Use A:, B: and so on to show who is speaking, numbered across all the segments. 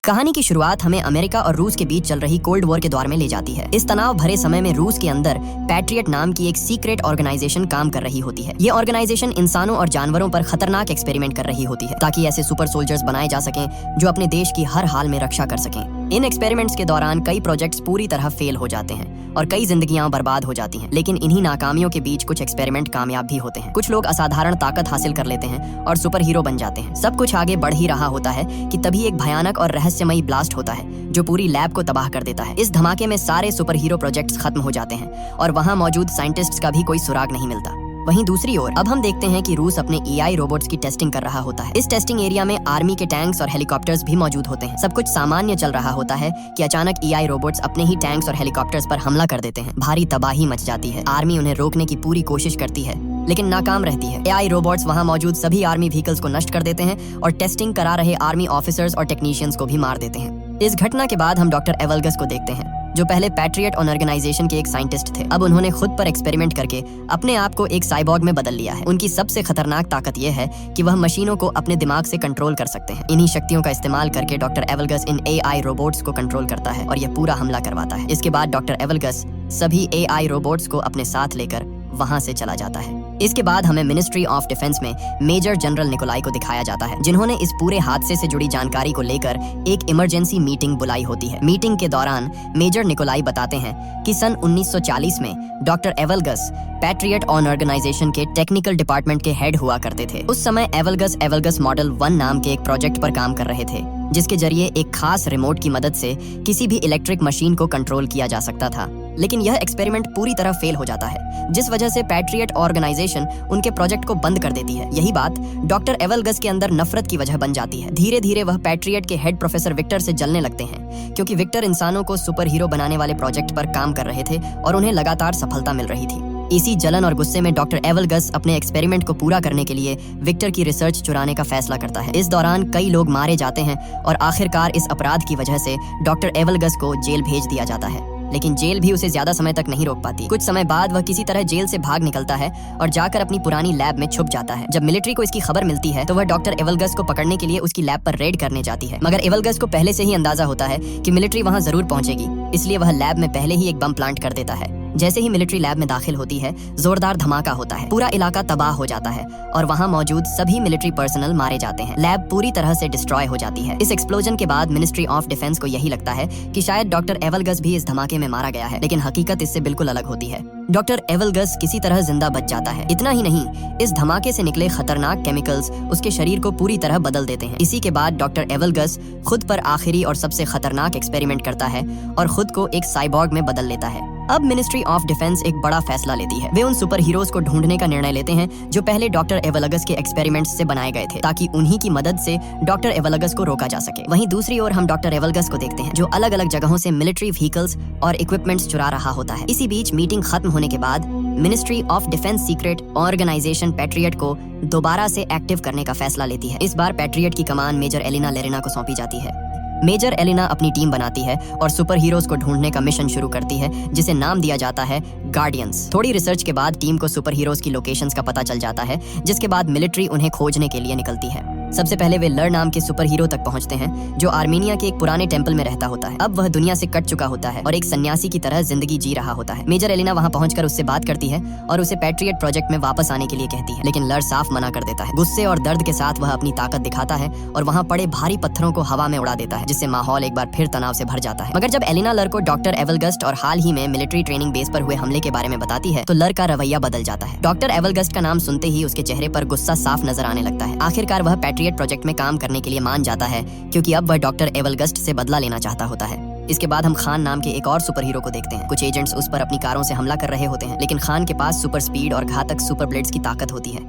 A: कहानी की शुरुआत हमें अमेरिका और रूस के बीच चल रही कोल्ड वॉर के दौर में ले जाती है। इस तनाव भरे समय में रूस के अंदर पैट्रियट नाम की एक सीक्रेट ऑर्गेनाइजेशन काम कर रही होती है। ये ऑर्गेनाइजेशन इंसानों और जानवरों पर खतरनाक एक्सपेरिमेंट कर रही होती है ताकि ऐसे सुपर सोल्जर्स बनाए जा सकें जो अपने देश की हर हाल में रक्षा कर सकें। इन एक्सपेरिमेंट्स के दौरान कई प्रोजेक्ट्स पूरी तरह फेल हो जाते हैं और कई जिंदगियां बर्बाद हो जाती हैं। लेकिन इन्हीं नाकामियों के बीच कुछ एक्सपेरिमेंट कामयाब भी होते हैं। कुछ लोग असाधारण ताकत हासिल कर लेते हैं और सुपर हीरो बन जाते हैं। सब कुछ आगे बढ़ ही रहा होता है कि तभी एक भयानक और रहस्यमयी ब्लास्ट होता है जो पूरी लैब को तबाह कर देता है। इस धमाके में सारे सुपर हीरो प्रोजेक्ट्स खत्म हो जाते हैं और वहां मौजूद साइंटिस्ट्स का भी कोई सुराग नहीं मिलता। वहीं दूसरी ओर अब हम देखते हैं कि रूस अपने एआई रोबोट्स की टेस्टिंग कर रहा होता है। इस टेस्टिंग एरिया में आर्मी के टैंक्स और हेलीकॉप्टर्स भी मौजूद होते हैं। सब कुछ सामान्य चल रहा होता है कि अचानक एआई रोबोट्स अपने ही टैंक्स और हेलीकॉप्टर्स पर हमला कर देते हैं। भारी तबाही मच जाती है। आर्मी उन्हें रोकने की पूरी कोशिश करती है लेकिन नाकाम रहती है। एआई रोबोट्स वहां मौजूद सभी आर्मी व्हीकल्स को नष्ट कर देते हैं और टेस्टिंग करा रहे आर्मी ऑफिसर्स और टेक्नीशियंस को भी मार देते हैं। इस घटना के बाद हम डॉक्टर एवलगस को देखते हैं जो पहले पैट्रियट ऑर्गेनाइजेशन के एक साइंटिस्ट थे। अब उन्होंने खुद पर एक्सपेरिमेंट करके अपने आप को एक साइबॉर्ग में बदल लिया है। उनकी सबसे खतरनाक ताकत यह है कि वह मशीनों को अपने दिमाग से कंट्रोल कर सकते हैं। इन्हीं शक्तियों का इस्तेमाल करके डॉक्टर एवलगस इन एआई रोबोट्स को कंट्रोल करता है और यह पूरा हमला करवाता है। इसके बाद डॉक्टर एवलगस सभी एआई रोबोट्स को अपने साथ लेकर वहां से चला जाता है। इसके बाद हमें मिनिस्ट्री ऑफ डिफेंस में मेजर जनरल निकोलाई को दिखाया जाता है जिन्होंने इस पूरे हादसे से जुड़ी जानकारी को लेकर एक इमरजेंसी मीटिंग बुलाई होती है। मीटिंग के दौरान मेजर निकोलाई बताते हैं कि सन 1940 में डॉक्टर एवलगस पैट्रियट ऑर्गेनाइजेशन के टेक्निकल डिपार्टमेंट के हेड हुआ करते थे। उस समय एवलगस मॉडल 1 नाम के एक प्रोजेक्ट पर काम कर रहे थे जिसके जरिए एक खास रिमोट की मदद से किसी भी इलेक्ट्रिक मशीन को कंट्रोल किया जा सकता था। लेकिन यह एक्सपेरिमेंट पूरी तरह फेल हो जाता है जिस वजह से पैट्रियट ऑर्गेनाइजेशन उनके प्रोजेक्ट को बंद कर देती है। यही बात डॉक्टर एवलगस के अंदर नफरत की वजह बन जाती है। धीरे धीरे वह पैट्रियट के हेड प्रोफेसर विक्टर से जलने लगते हैं क्योंकि विक्टर इंसानों को सुपर हीरो बनाने वाले प्रोजेक्ट पर काम कर रहे थे और उन्हें लगातार सफलता मिल रही थी। इसी जलन और गुस्से में डॉक्टर एवलगस अपने एक्सपेरिमेंट को पूरा करने के लिए विक्टर की रिसर्च चुराने का फैसला करता है। इस दौरान कई लोग मारे जाते हैं और आखिरकार इस अपराध की वजह से डॉक्टर एवलगस को जेल भेज दिया जाता है। लेकिन जेल भी उसे ज्यादा समय तक नहीं रोक पाती। कुछ समय बाद वह किसी तरह जेल से भाग निकलता है और जाकर अपनी पुरानी लैब में छुप जाता है। जब मिलिट्री को इसकी खबर मिलती है तो वह डॉक्टर एवलगस को पकड़ने के लिए उसकी लैब पर रेड करने जाती है। मगर एवलगस को पहले से ही अंदाजा होता है कि मिलिट्री वहां जरूर पहुंचेगी, इसलिए वह लैब में पहले ही एक बम प्लांट कर देता है। जैसे ही मिलिट्री लैब में दाखिल होती है जोरदार धमाका होता है। पूरा इलाका तबाह हो जाता है और वहां मौजूद सभी मिलिट्री पर्सनल मारे जाते हैं। लैब पूरी तरह से डिस्ट्रॉय हो जाती है। इस एक्सप्लोजन के बाद मिनिस्ट्री ऑफ डिफेंस को यही लगता है कि शायद डॉक्टर एवलगस भी इस धमाके में मारा गया है, लेकिन हकीकत इससे बिल्कुल अलग होती है। डॉक्टर एवलगस किसी तरह जिंदा बच जाता है। इतना ही नहीं, इस धमाके से निकले खतरनाक केमिकल्स उसके शरीर को पूरी तरह बदल देते हैं। इसी के बाद डॉक्टर एवलगस खुद पर आखिरी और सबसे खतरनाक एक्सपेरिमेंट करता है और खुद को एक साइबॉर्ग में बदल लेता है। अब मिनिस्ट्री ऑफ डिफेंस एक बड़ा फैसला लेती है। वे उन सुपर हीरोज को ढूंढने का निर्णय लेते हैं जो पहले डॉक्टर एवलगस के एक्सपेरिमेंट्स से बनाए गए थे ताकि उन्हीं की मदद से डॉक्टर एवलगस को रोका जा सके। वहीं दूसरी ओर हम डॉक्टर एवलगस को देखते हैं जो अलग अलग जगहों से मिलिट्री व्हीकल्स और इक्विपमेंट्स चुरा रहा होता है। इसी बीच मीटिंग खत्म होने के बाद ministry of defence secret organisation patriot को दोबारा से एक्टिव करने का फैसला लेती है। इस बार पैट्रियट की कमान मेजर एलिना लेरिना को सौंपी जाती है। मेजर एलिना अपनी टीम बनाती है और सुपर हीरोज को ढूंढने का मिशन शुरू करती है जिसे नाम दिया जाता है गार्डियंस। थोड़ी रिसर्च के बाद टीम को सुपर हीरोज की लोकेशंस का पता चल जाता है जिसके बाद मिलिट्री उन्हें खोजने के लिए निकलती है। सबसे पहले वे लर नाम के सुपर हीरो तक पहुंचते हैं जो आर्मेनिया के एक पुराने टेंपल में रहता होता है। अब वह दुनिया से कट चुका होता है और एक सन्यासी की तरह जिंदगी जी रहा होता है। मेजर एलिना वहां पहुंचकर उससे बात करती है और उसे पैट्रियट प्रोजेक्ट में वापस आने के लिए कहती है, लेकिन लर साफ मना कर देता है। गुस्से और दर्द के साथ वह अपनी ताकत दिखाता है और वहां पड़े भारी पत्थरों को हवा में उड़ा देता है जिससे माहौल एक बार फिर तनाव से भर जाता है। मगर जब एलिना लर को डॉक्टर एवलगस्ट और हाल ही में मिलिट्री ट्रेनिंग बेस पर हुए हमले के बारे में बताती है तो लर का रवैया बदल जाता है। डॉक्टर एवलगस्ट का नाम सुनते ही उसके चेहरे पर गुस्सा साफ नजर आने लगता है। आखिरकार वह पैट्रियट प्रोजेक्ट में काम करने के लिए मान जाता है क्योंकि अब वह डॉक्टर एवलगस्ट से बदला लेना चाहता होता है। इसके बाद हम खान नाम के एक और सुपर हीरो को देखते हैं। कुछ एजेंट्स उस पर अपनी कारों से हमला कर रहे होते हैं लेकिन खान के पास सुपर स्पीड और घातक सुपर ब्लेड्स की ताकत होती है।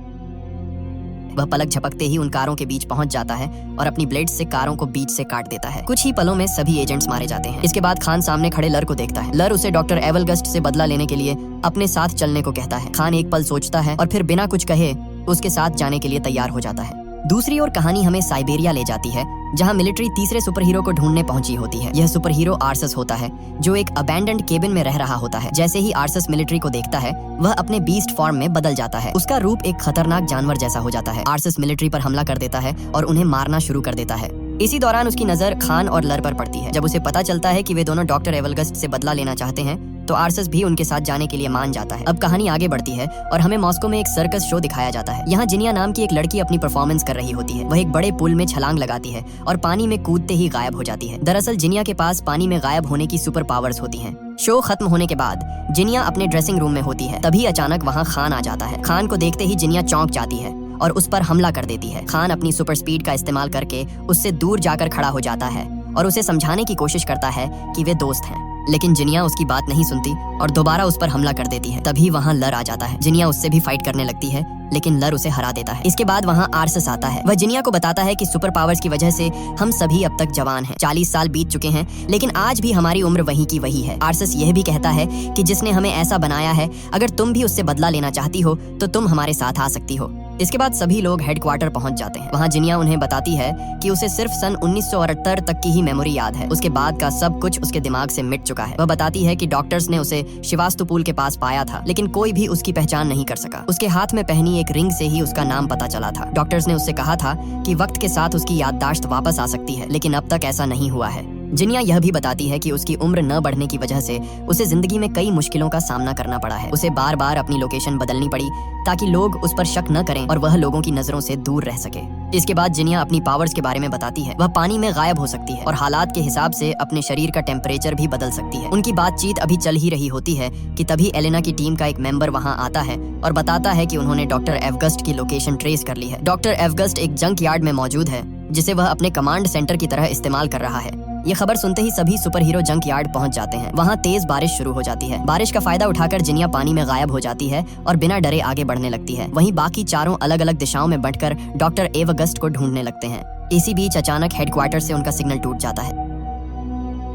A: वह पलक झपकते ही उन कारों के बीच पहुंच जाता है और अपनी ब्लेड्स से कारों को बीच से काट देता है। कुछ ही पलों में सभी एजेंट्स मारे जाते हैं। इसके बाद खान सामने खड़े लर को देखता है। लर उसे डॉक्टर एवलगस्ट से बदला लेने के लिए अपने साथ चलने को कहता है। खान एक पल सोचता है और फिर बिना कुछ कहे उसके साथ जाने के लिए तैयार हो जाता है। दूसरी ओर कहानी हमें साइबेरिया ले जाती है जहां मिलिट्री तीसरे सुपर हीरो को ढूंढने पहुंची होती है। यह सुपर हीरो आर्सस होता है जो एक अबैंडन्ड केबिन में रह रहा होता है। जैसे ही आर्सस मिलिट्री को देखता है वह अपने बीस्ट फॉर्म में बदल जाता है। उसका रूप एक खतरनाक जानवर जैसा हो जाता है। आर्सस मिलिट्री पर हमला कर देता है और उन्हें मारना शुरू कर देता है। इसी दौरान उसकी नजर खान और लर पर पड़ती है। जब उसे पता चलता है कि वे दोनों डॉक्टर एवलगस्ट से बदला लेना चाहते हैं तो आर्सस भी उनके साथ जाने के लिए मान जाता है। अब कहानी आगे बढ़ती है और हमें मॉस्को में एक सर्कस शो दिखाया जाता है। यहाँ जिनिया नाम की एक लड़की अपनी परफॉर्मेंस कर रही होती है। वह एक बड़े पुल में छलांग लगाती है और पानी में कूदते ही गायब हो जाती है। दरअसल जिनिया के पास पानी में गायब होने की सुपर पावर्स होती हैं। शो खत्म होने के बाद जिनिया अपने ड्रेसिंग रूम में होती है, तभी अचानक वहाँ खान आ जाता है। खान को देखते ही जिनिया चौंक जाती है और उस पर हमला कर देती है। खान अपनी सुपर स्पीड का इस्तेमाल करके उससे दूर जाकर खड़ा हो जाता है और उसे समझाने की कोशिश करता है कि वे दोस्त हैं, लेकिन जिनिया उसकी बात नहीं सुनती और दोबारा उस पर हमला कर देती है। तभी वहाँ लर आ जाता है। जिनिया उससे भी फाइट करने लगती है, लेकिन लर उसे हरा देता है। इसके बाद वहाँ आर्सस आता है। वह जिनिया को बताता है कि सुपर पावर्स की वजह से हम सभी अब तक जवान हैं। 40 साल बीत चुके हैं, लेकिन आज भी हमारी उम्र वही की वही है। आर्सस यह भी कहता है कि जिसने हमें ऐसा बनाया है, अगर तुम भी उससे बदला लेना चाहती हो तो तुम हमारे साथ आ सकती हो। इसके बाद सभी लोग हेडक्वार्टर पहुंच जाते हैं। वहाँ जिनिया उन्हें बताती है कि उसे सिर्फ सन 1978 तक की ही मेमोरी याद है। उसके बाद का सब कुछ उसके दिमाग से मिट चुका है। वह बताती है कि डॉक्टर्स ने उसे शिवास्तुपुल के पास पाया था, लेकिन कोई भी उसकी पहचान नहीं कर सका। उसके हाथ में पहनी एक रिंग से ही उसका नाम पता चला था। डॉक्टर्स ने उससे कहा था कि वक्त के साथ उसकी याददाश्त वापस आ सकती है, लेकिन अब तक ऐसा नहीं हुआ है। जिनिया यह भी बताती है कि उसकी उम्र न बढ़ने की वजह से उसे जिंदगी में कई मुश्किलों का सामना करना पड़ा है। उसे बार बार अपनी लोकेशन बदलनी पड़ी ताकि लोग उस पर शक न करें और वह लोगों की नजरों से दूर रह सके। इसके बाद जिनिया अपनी पावर्स के बारे में बताती है। वह पानी में गायब हो सकती है और हालात के हिसाब से अपने शरीर का टेम्परेचर भी बदल सकती है। उनकी बातचीत अभी चल ही रही होती है कि तभी एलेना की टीम का एक मेंबर वहाँ आता है और बताता है कि उन्होंने डॉक्टर एवगस्ट की लोकेशन ट्रेस कर ली है। डॉक्टर एवगस्ट एक जंक यार्ड में मौजूद है, जिसे वह अपने कमांड सेंटर की तरह इस्तेमाल कर रहा है। ये खबर सुनते ही सभी सुपर हीरो जंक यार्ड पहुंच जाते हैं। वहाँ तेज बारिश शुरू हो जाती है। बारिश का फायदा उठाकर जिनिया पानी में गायब हो जाती है और बिना डरे आगे बढ़ने लगती है। वहीं बाकी चारों अलग अलग दिशाओं में बंटकर डॉक्टर एवगस्ट को ढूंढने लगते हैं। इसी बीच अचानक हेडक्वार्टर से उनका सिग्नल टूट जाता है।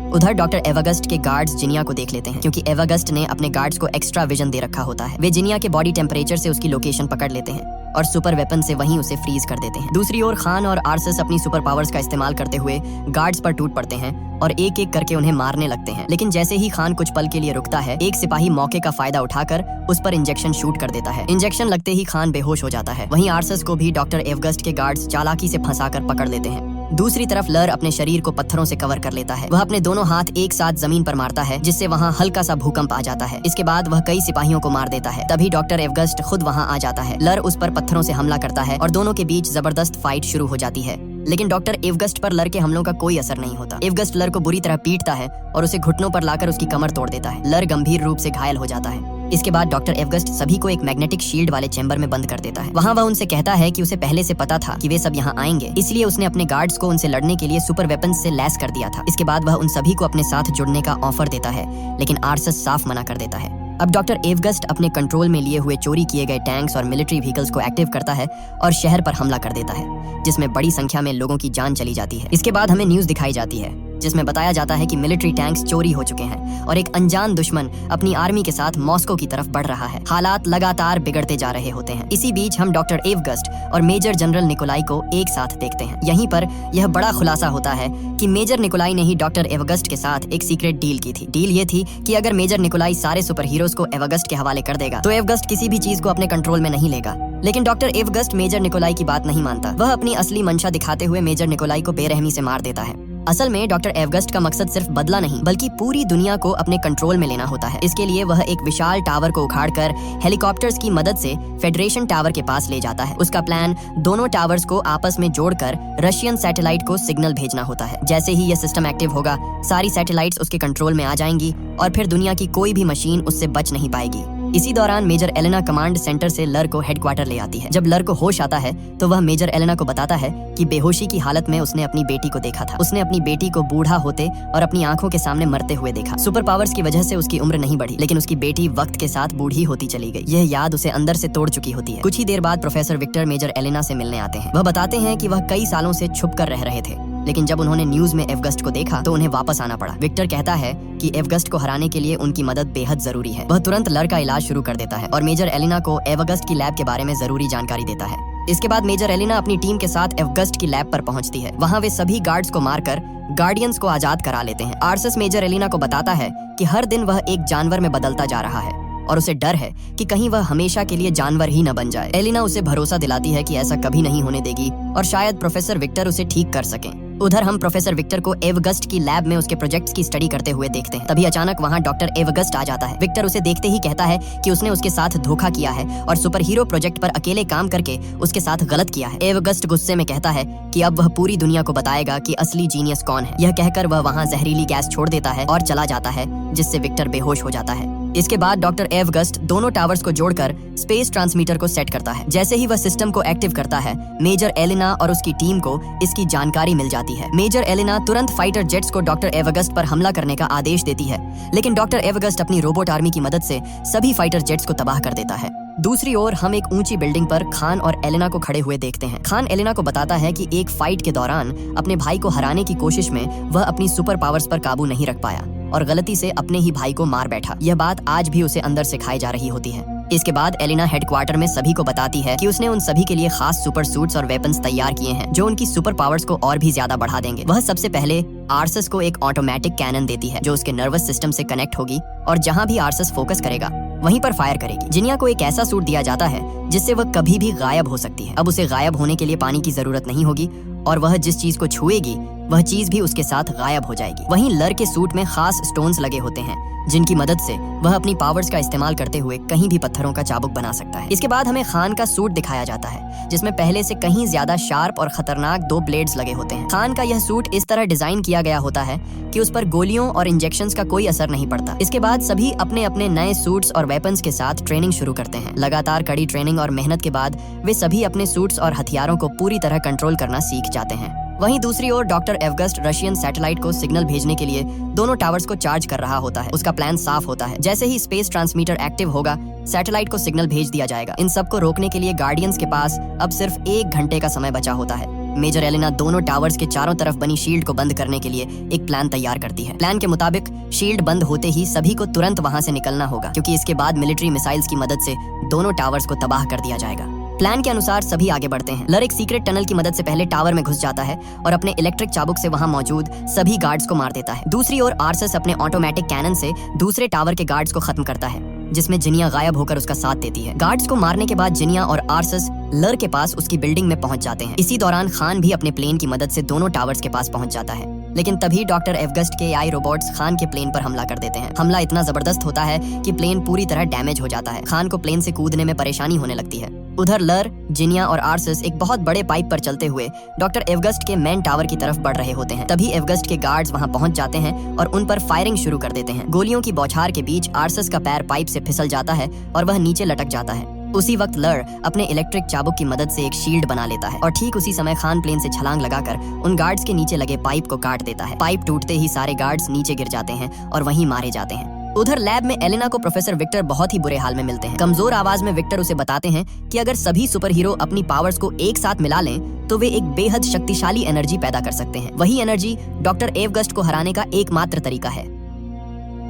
A: उधर डॉक्टर एवगस्ट के गार्ड्स जिनिया को देख लेते हैं, क्योंकि एवगस्ट ने अपने गार्ड्स को एक्स्ट्रा विजन दे रखा होता है। वे जिनिया के बॉडी टेम्परेचर से उसकी लोकेशन पकड़ लेते हैं और सुपर वेपन से वहीं उसे फ्रीज कर देते हैं। दूसरी ओर खान और आर्सस अपनी सुपर पावर्स का इस्तेमाल करते हुए गार्ड्स पर टूट पड़ते हैं और एक एक करके उन्हें मारने लगते हैं। लेकिन जैसे ही खान कुछ पल के लिए रुकता है, एक सिपाही मौके का फायदा उठाकर उस पर इंजेक्शन शूट कर देता है। इंजेक्शन लगते ही खान बेहोश हो जाता है। वहीं आर्सस को भी डॉक्टर एवगस्ट के गार्ड्स चालाकी से फंसाकर पकड़ लेते हैं। दूसरी तरफ लर अपने शरीर को पत्थरों से कवर कर लेता है। वह अपने दोनों हाथ एक साथ जमीन पर मारता है, जिससे वहाँ हल्का सा भूकंप आ जाता है। इसके बाद वह कई सिपाहियों को मार देता है। तभी डॉक्टर एवगस्ट खुद वहाँ आ जाता है। लर उस पर पत्थरों से हमला करता है और दोनों के बीच जबरदस्त फाइट शुरू हो जाती है। लेकिन डॉक्टर एवगस्ट पर लर के हमलों का कोई असर नहीं होता। एवगस्ट लर को बुरी तरह पीटता है और उसे घुटनों पर लाकर उसकी कमर तोड़ देता है। लर गंभीर रूप से घायल हो जाता है। इसके बाद डॉक्टर एवगस्ट सभी को एक मैग्नेटिक शील्ड वाले चैम्बर में बंद कर देता है। वहाँ वह उनसे कहता है कि उसे पहले से पता था कि वे सब यहाँ आएंगे, इसलिए उसने अपने गार्ड्स को उनसे लड़ने के लिए सुपर वेपन्स से लैस कर दिया था। इसके बाद वह उन सभी को अपने साथ जुड़ने का ऑफर देता है, लेकिन आर्सस साफ मना कर देता है। अब डॉक्टर एवगस्ट अपने कंट्रोल में लिए हुए चोरी किए गए टैंक्स और मिलिट्री व्हीकल्स को एक्टिव करता है और शहर पर हमला कर देता है, जिसमें बड़ी संख्या में लोगों की जान चली जाती है। इसके बाद हमें न्यूज़ दिखाई जाती है जिसमें बताया जाता है कि मिलिट्री टैंक्स चोरी हो चुके हैं और एक अनजान दुश्मन अपनी आर्मी के साथ मॉस्को की तरफ बढ़ रहा है। हालात लगातार बिगड़ते जा रहे होते हैं। इसी बीच हम डॉक्टर एवगस्ट और मेजर जनरल निकोलाई को एक साथ देखते हैं। यहीं पर यह बड़ा खुलासा होता है कि मेजर निकोलाई ने ही डॉक्टर एवगस्ट के साथ एक सीक्रेट डील की थी। डील ये थी कि अगर मेजर निकोलाई सारे सुपर हीरोज को एवगस्ट के हवाले कर देगा तो एवगस्ट किसी भी चीज को अपने कंट्रोल में नहीं लेगा। लेकिन डॉक्टर एवगस्ट मेजर निकोलाई की बात नहीं मानता। वह अपनी असली मंशा दिखाते हुए मेजर निकोलाई को बेरहमी से मार देता है। असल में डॉक्टर एवगस्ट का मकसद सिर्फ बदला नहीं, बल्कि पूरी दुनिया को अपने कंट्रोल में लेना होता है। इसके लिए वह एक विशाल टावर को उखाड़कर हेलीकॉप्टर्स की मदद से फेडरेशन टावर के पास ले जाता है। उसका प्लान दोनों टावर्स को आपस में जोड़कर रशियन सैटेलाइट को सिग्नल भेजना होता है। जैसे ही यह सिस्टम एक्टिव होगा, सारी सैटेलाइट्स उसके कंट्रोल में आ जाएंगी और फिर दुनिया की कोई भी मशीन उससे बच नहीं पाएगी। इसी दौरान मेजर एलेना कमांड सेंटर से लर को हेडक्वार्टर ले आती है। जब लर को होश आता है तो वह मेजर एलेना को बताता है कि बेहोशी की हालत में उसने अपनी बेटी को देखा था। उसने अपनी बेटी को बूढ़ा होते और अपनी आंखों के सामने मरते हुए देखा। सुपर पावर्स की वजह से उसकी उम्र नहीं बढ़ी, लेकिन उसकी बेटी वक्त के साथ बूढ़ी होती चली गई। यह याद उसे अंदर से तोड़ चुकी होती है। कुछ ही देर बाद प्रोफेसर विक्टर मेजर एलेना से मिलने आते हैं। वह बताते हैं कि वह कई सालों से छुप कर रह रहे थे, लेकिन जब उन्होंने न्यूज में एवगस्ट को देखा तो उन्हें वापस आना पड़ा। विक्टर कहता है कि एवगस्ट को हराने के लिए उनकी मदद बेहद जरूरी है। वह तुरंत लर का इलाज शुरू कर देता है और मेजर एलेना को एवगस्ट की लैब के बारे में जरूरी जानकारी देता है। इसके बाद मेजर एलेना अपनी टीम के साथ एवगस्ट की लैब पर पहुंचती है। वहां वे सभी गार्ड्स को मारकर गार्डियंस को आजाद करा लेते हैं। आर्सस मेजर एलेना को बताता है कि हर दिन वह एक जानवर में बदलता जा रहा है और उसे डर है कि कहीं वह हमेशा के लिए जानवर ही न बन जाए। एलेना उसे भरोसा दिलाती है कि ऐसा कभी नहीं होने देगी और शायद प्रोफेसर विक्टर उसे ठीक कर सकें। उधर हम प्रोफेसर विक्टर को एवगस्ट की लैब में उसके प्रोजेक्ट्स की स्टडी करते हुए देखते हैं। तभी अचानक वहाँ डॉक्टर एवगस्ट आ जाता है। विक्टर उसे देखते ही कहता है कि उसने उसके साथ धोखा किया है और सुपर हीरो प्रोजेक्ट पर अकेले काम करके उसके साथ गलत किया है। एवगस्ट गुस्से में कहता है कि अब वह पूरी दुनिया को बताएगा कि असली जीनियस कौन है। यह कहकर वह वहाँ जहरीली गैस छोड़ देता है और चला जाता है, जिससे विक्टर बेहोश हो जाता है। इसके बाद डॉक्टर एवगस्ट दोनों टावर्स को जोड़कर स्पेस ट्रांसमीटर को सेट करता है। जैसे ही वह सिस्टम को एक्टिव करता है, मेजर एलिना और उसकी टीम को इसकी जानकारी मिल जाती है। मेजर एलिना तुरंत फाइटर जेट्स को डॉक्टर एवगस्ट पर हमला करने का आदेश देती है, लेकिन डॉक्टर एवगस्ट अपनी रोबोट आर्मी की मदद से सभी फाइटर जेट्स को तबाह कर देता है। दूसरी ओर हम एक ऊंची बिल्डिंग पर खान और एलिना को खड़े हुए देखते हैं। खान एलिना को बताता है कि एक फाइट के दौरान अपने भाई को हराने की कोशिश में वह अपनी सुपर पावर्स पर काबू नहीं रख पाया और गलती से अपने ही भाई को मार बैठा। यह बात आज भी उसे अंदर से खाई जा रही होती है। इसके बाद एलिना हेडक्वार्टर में सभी को बताती है कि उसने उन सभी के लिए खास सुपर सूट्स और वेपन्स तैयार किए हैं जो उनकी सुपर पावर्स को और भी ज्यादा बढ़ा देंगे। वह सबसे पहले आर्सस को एक ऑटोमेटिक कैनन देती है जो उसके नर्वस सिस्टम से कनेक्ट होगी और जहां भी आर्सस फोकस करेगा वहीं पर फायर करेगी। जिनिया को एक ऐसा सूट दिया जाता है जिससे वह कभी भी गायब हो सकती है। अब उसे गायब होने के लिए पानी की जरूरत नहीं होगी और वह जिस चीज को छुएगी वह चीज भी उसके साथ गायब हो जाएगी। वहीं लर के सूट में खास स्टोन्स लगे होते हैं जिनकी मदद से वह अपनी पावर्स का इस्तेमाल करते हुए कहीं भी पत्थरों का चाबुक बना सकता है। इसके बाद हमें खान का सूट दिखाया जाता है जिसमें पहले से कहीं ज्यादा शार्प और खतरनाक 2 ब्लेड्स लगे होते हैं। खान का यह सूट इस तरह डिजाइन किया गया होता है कि उस पर गोलियों और इंजेक्शंस का कोई असर नहीं पड़ता। इसके बाद सभी अपने अपने नए सूट्स और वेपन्स के साथ ट्रेनिंग शुरू करते हैं। लगातार कड़ी ट्रेनिंग और मेहनत के बाद वे सभी अपने सूट्स और हथियारों को पूरी तरह कंट्रोल करना सीख जाते हैं। वहीं दूसरी ओर डॉक्टर एवगस्ट रशियन सैटेलाइट को सिग्नल भेजने के लिए दोनों टावर्स को चार्ज कर रहा होता है। उसका प्लान साफ होता है, जैसे ही स्पेस ट्रांसमीटर एक्टिव होगा सैटेलाइट को सिग्नल भेज दिया जाएगा। इन सब को रोकने के लिए गार्डियंस के पास अब सिर्फ 1 घंटे का समय बचा होता है। मेजर एलिना दोनों टावर्स के चारों तरफ बनी शील्ड को बंद करने के लिए एक प्लान तैयार करती है। प्लान के मुताबिक शील्ड बंद होते ही सभी को तुरंत वहां से निकलना होगा, क्योंकि इसके बाद मिलिट्री मिसाइल्स की मदद से दोनों टावर्स को तबाह कर दिया जाएगा। प्लान के अनुसार सभी आगे बढ़ते हैं। लर एक सीक्रेट टनल की मदद से पहले टावर में घुस जाता है और अपने इलेक्ट्रिक चाबुक से वहां मौजूद सभी गार्ड्स को मार देता है। दूसरी ओर आर्सस अपने ऑटोमेटिक कैनन से दूसरे टावर के गार्ड्स को खत्म करता है, जिसमें जिनिया गायब होकर उसका साथ देती है। गार्ड्स को मारने के बाद जिनिया और आर्सस लर के पास उसकी बिल्डिंग में पहुंच जाते हैं। इसी दौरान खान भी अपने प्लेन की मदद से दोनों टावर्स के पास पहुंच जाता है, लेकिन तभी डॉक्टर एवगस्ट के AI रोबोट्स खान के प्लेन पर हमला कर देते हैं। हमला इतना जबरदस्त होता है कि प्लेन पूरी तरह डैमेज हो जाता है। खान को प्लेन से कूदने में परेशानी होने लगती है। उधर लर, जिनिया और आर्सस एक बहुत बड़े पाइप पर चलते हुए डॉक्टर एवगस्ट के मेन टावर की तरफ बढ़ रहे होते हैं। तभी एवगस्ट के गार्ड्स वहां पहुंच जाते हैं और उन पर फायरिंग शुरू कर देते हैं। गोलियों की बौछार के बीच आर्सस का पैर पाइप से फिसल जाता है और वह नीचे लटक जाता है। उसी वक्त लर अपने इलेक्ट्रिक चाबुक की मदद से एक शील्ड बना लेता है और ठीक उसी समय खान प्लेन से छलांग लगाकर उन गार्ड्स के नीचे लगे पाइप को काट देता है। पाइप टूटते ही सारे गार्ड्स नीचे गिर जाते हैं और वहीं मारे जाते हैं। उधर लैब में एलिना को प्रोफेसर विक्टर बहुत ही बुरे हाल में मिलते हैं। कमजोर आवाज में विक्टर उसे बताते हैं कि अगर सभी सुपर हीरो अपनी पावर्स को एक साथ मिला लें तो वे एक बेहद शक्तिशाली एनर्जी पैदा कर सकते हैं। वही एनर्जी डॉक्टर एवगस्ट को हराने का एकमात्र तरीका है।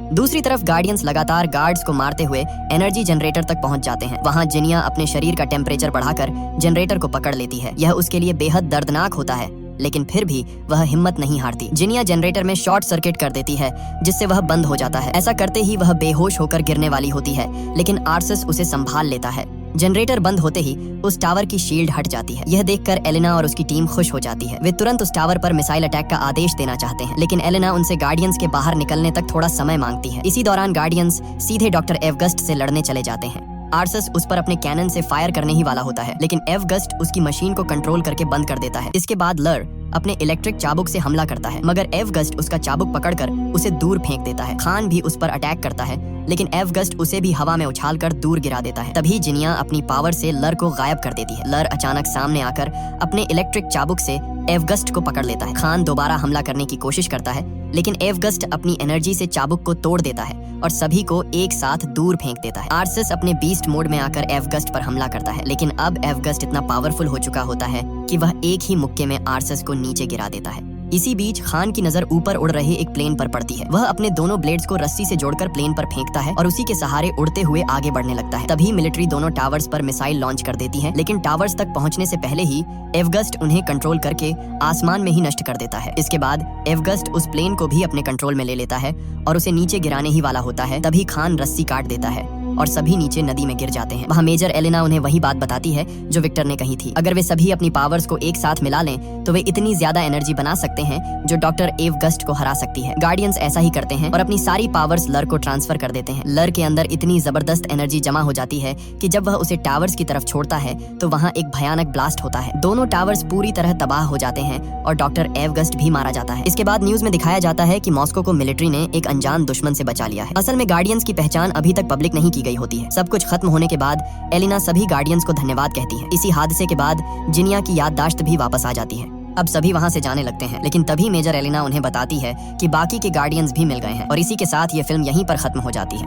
A: दूसरी तरफ गार्डियंस लगातार गार्ड्स को मारते हुए एनर्जी जनरेटर तक पहुंच जाते हैं। वहां जिनिया अपने शरीर का टेम्परेचर बढ़ाकर जनरेटर को पकड़ लेती है। यह उसके लिए बेहद दर्दनाक होता है, लेकिन फिर भी वह हिम्मत नहीं हारती। जिनिया जनरेटर में शॉर्ट सर्किट कर देती है, जिससे वह बंद हो जाता है। ऐसा करते ही वह बेहोश होकर गिरने वाली होती है, लेकिन आर्सस उसे संभाल लेता है। जनरेटर बंद होते ही उस टावर की शील्ड हट जाती है। यह देखकर एलिना और उसकी टीम खुश हो जाती है। वे तुरंत उस टावर पर मिसाइल अटैक का आदेश देना चाहते हैं, लेकिन एलिना उनसे गार्डियंस के बाहर निकलने तक थोड़ा समय मांगती है। इसी दौरान गार्डियंस सीधे डॉक्टर एवगस्ट से लड़ने चले जाते हैं। आर्सस उस पर अपने कैनन से फायर करने ही वाला होता है, लेकिन एवगस्ट उसकी मशीन को कंट्रोल करके बंद कर देता है। इसके बाद लर अपने इलेक्ट्रिक चाबुक से हमला करता है, मगर एवगस्ट उसका चाबुक पकड़कर उसे दूर फेंक देता है। खान भी उस पर अटैक करता है, लेकिन एवगस्ट उसे भी हवा में उछालकर दूर गिरा देता है। तभी जिनिया अपनी पावर से लर को गायब कर देती है। लर अचानक सामने आकर अपने इलेक्ट्रिक चाबुक से एवगस्ट को पकड़ लेता है। खान दोबारा हमला करने की कोशिश करता है, लेकिन एवगस्ट अपनी एनर्जी से चाबुक को तोड़ देता है और सभी को एक साथ दूर फेंक देता है। आर्सस अपने बीस्ट मोड में आकर एवगस्ट पर हमला करता है, लेकिन अब एवगस्ट इतना पावरफुल हो चुका होता है कि वह एक ही मुक्के में आर्सस को नीचे गिरा देता है। इसी बीच खान की नजर ऊपर उड़ रहे एक प्लेन पर पड़ती है। वह अपने दोनों ब्लेड्स को रस्सी से जोड़कर प्लेन पर फेंकता है और उसी के सहारे उड़ते हुए आगे बढ़ने लगता है। तभी मिलिट्री दोनों टावर्स पर मिसाइल लॉन्च कर देती है, लेकिन टावर्स तक पहुंचने से पहले ही एवगस्ट उन्हें कंट्रोल करके आसमान में ही नष्ट कर देता है। इसके बाद एवगस्ट उस प्लेन को भी अपने कंट्रोल में ले लेता है और उसे नीचे गिराने ही वाला होता है। तभी खान रस्सी काट देता है और सभी नीचे नदी में गिर जाते हैं। वहाँ मेजर एलिना उन्हें वही बात बताती है जो विक्टर ने कही थी। अगर वे सभी अपनी पावर्स को एक साथ मिला लें तो वे इतनी ज्यादा एनर्जी बना सकते हैं जो डॉक्टर एवगस्ट को हरा सकती है। गार्डियंस ऐसा ही करते हैं और अपनी सारी पावर्स लर को ट्रांसफर कर देते हैं। लर के अंदर इतनी जबरदस्त एनर्जी जमा हो जाती है कि जब वह उसे टावर्स की तरफ छोड़ता है तो वहाँ एक भयानक ब्लास्ट होता है। दोनों टावर्स पूरी तरह तबाह हो जाते हैं और डॉक्टर एवगस्ट भी मारा जाता है। इसके बाद न्यूज में दिखाया जाता है कि मॉस्को को मिलिट्री ने एक अनजान दुश्मन से बचा लिया है। असल में गार्डियंस की पहचान अभी तक पब्लिक नहीं की गई होती है। सब कुछ खत्म होने के बाद एलिना सभी गार्डियंस को धन्यवाद कहती है। इसी हादसे के बाद जिनिया की याददाश्त भी वापस आ जाती है। अब सभी वहां से जाने लगते हैं, लेकिन तभी मेजर एलिना उन्हें बताती है कि बाकी के गार्डियंस भी मिल गए हैं और इसी के साथ ये फिल्म यहीं पर खत्म हो जाती है।